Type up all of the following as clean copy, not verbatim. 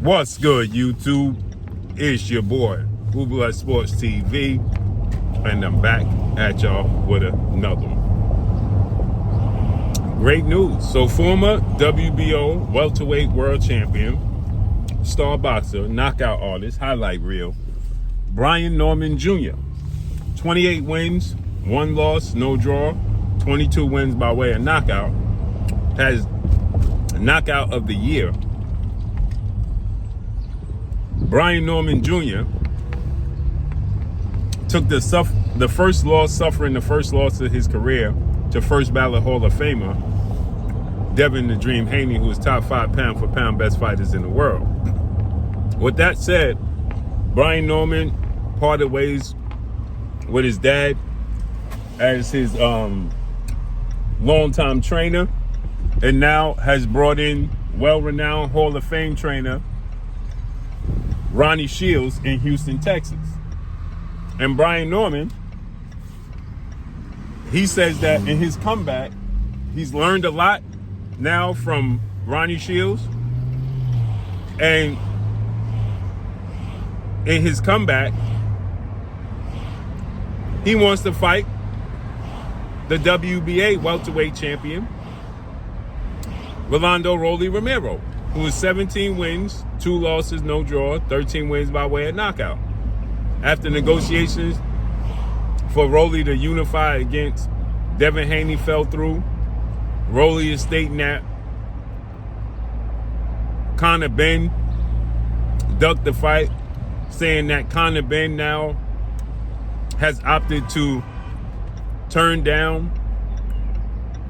What's good, YouTube? It's your boy, Blue Blood Sports TV, and I'm back at y'all with another one. Great news. So, former WBO welterweight world champion, star boxer, knockout artist, highlight reel, Brian Norman Jr., 28 wins, 1 loss, no draw, 22 wins by way of knockout, has knockout of the year. Brian Norman Jr. took the first loss, suffering the first loss of his career, to first ballot Hall of Famer Devin the Dream Haney, who is top 5 pound for pound best fighters in the world. With that said, Brian Norman parted ways with his dad as his longtime trainer, and now has brought in well-renowned Hall of Fame trainer Ronnie Shields in Houston, Texas. And Brian Norman, he says that in his comeback, he's learned a lot now from Ronnie Shields. And in his comeback, he wants to fight the WBA welterweight champion, Romero, who is 17 wins, 2 losses, no draw, 13 wins by way of knockout. After negotiations for Rolly to unify against Devin Haney fell through, Rolly is stating that Conor Benn ducked the fight, saying that Conor Benn now has opted to turn down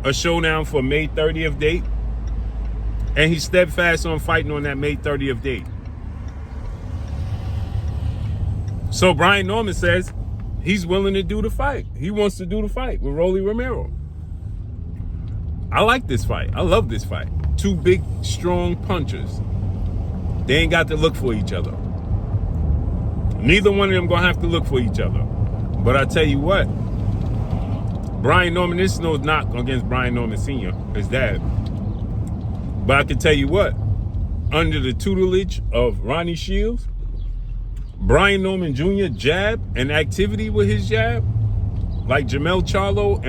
a showdown for May 30th date. And he's steadfast on fighting on that May 30th date. So Brian Norman says he's willing to do the fight. He wants to do the fight with Rolly Romero. I like this fight. I love this fight. 2 big, strong punchers. They ain't got to look for each other. Neither one of them gonna have to look for each other. But I tell you what, Brian Norman, this is no knock against Brian Norman Sr., his dad. But I can tell you what, under the tutelage of Ronnie Shields, Brian Norman Jr. jab and activity with his jab, like Jamal Charlo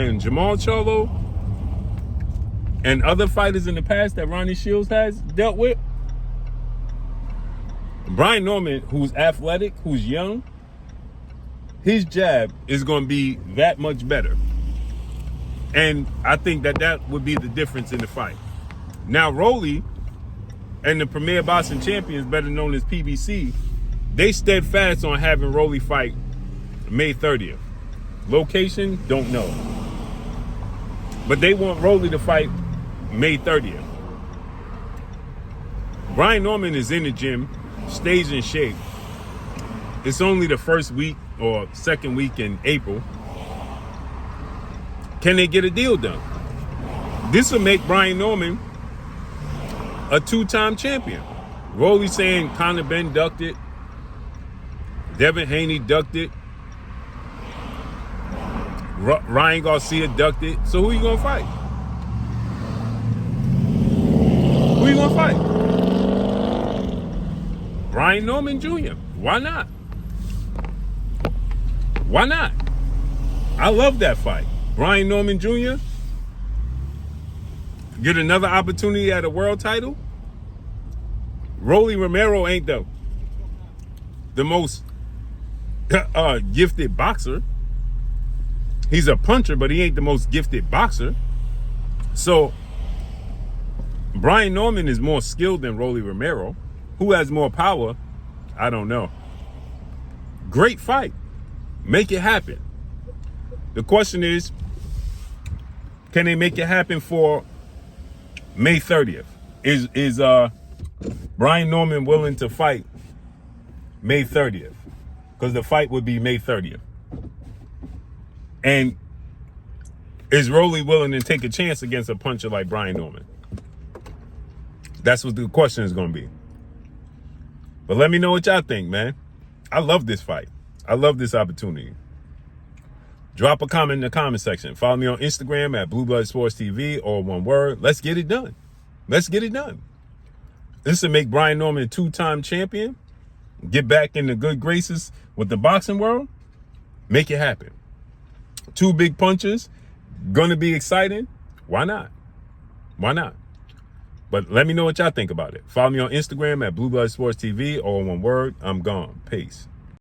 and other fighters in the past that Ronnie Shields has dealt with, Brian Norman, who's athletic, who's young, his jab is going to be that much better. And I think that would be the difference in the fight. Now, Rolly and the Premier Boxing Champions, better known as PBC, they steadfast on having Rolly fight May 30th. Location, don't know. But they want Rolly to fight May 30th. Brian Norman is in the gym, stays in shape. It's only the first week or second week in April. Can they get a deal done? This will make Brian Norman a 2-time champion. Rolly saying Conor Benn ducked it. Devin Haney ducked it. Ryan Garcia ducked it. So who you gonna fight? Who you gonna fight? Brian Norman Jr. Why not? Why not? I love that fight. Brian Norman Jr. get another opportunity at a world title. Rolly Romero ain't the most gifted boxer. He's a puncher, but he ain't the most gifted boxer. So Brian Norman is more skilled than Rolly Romero. Who has more power? I don't know. Great fight. Make it happen. The question is, can they make it happen for May 30th? Is Brian Norman willing to fight May 30th? Because the fight would be May 30th. And is Rolly willing to take a chance against a puncher like Brian Norman? That's what the question is going to be. But let me know what y'all think, man. I love this fight. I love this opportunity. Drop a comment in the comment section. Follow me on Instagram at Blue Blood Sports TV, or one word. Let's get it done. Let's get it done. This will make Brian Norman a 2-time champion. Get back in the good graces with the boxing world. Make it happen. 2 big punches. Gonna be exciting. Why not? Why not? But let me know what y'all think about it. Follow me on Instagram at Blue Blood Sports TV, all one word. I'm gone. Peace.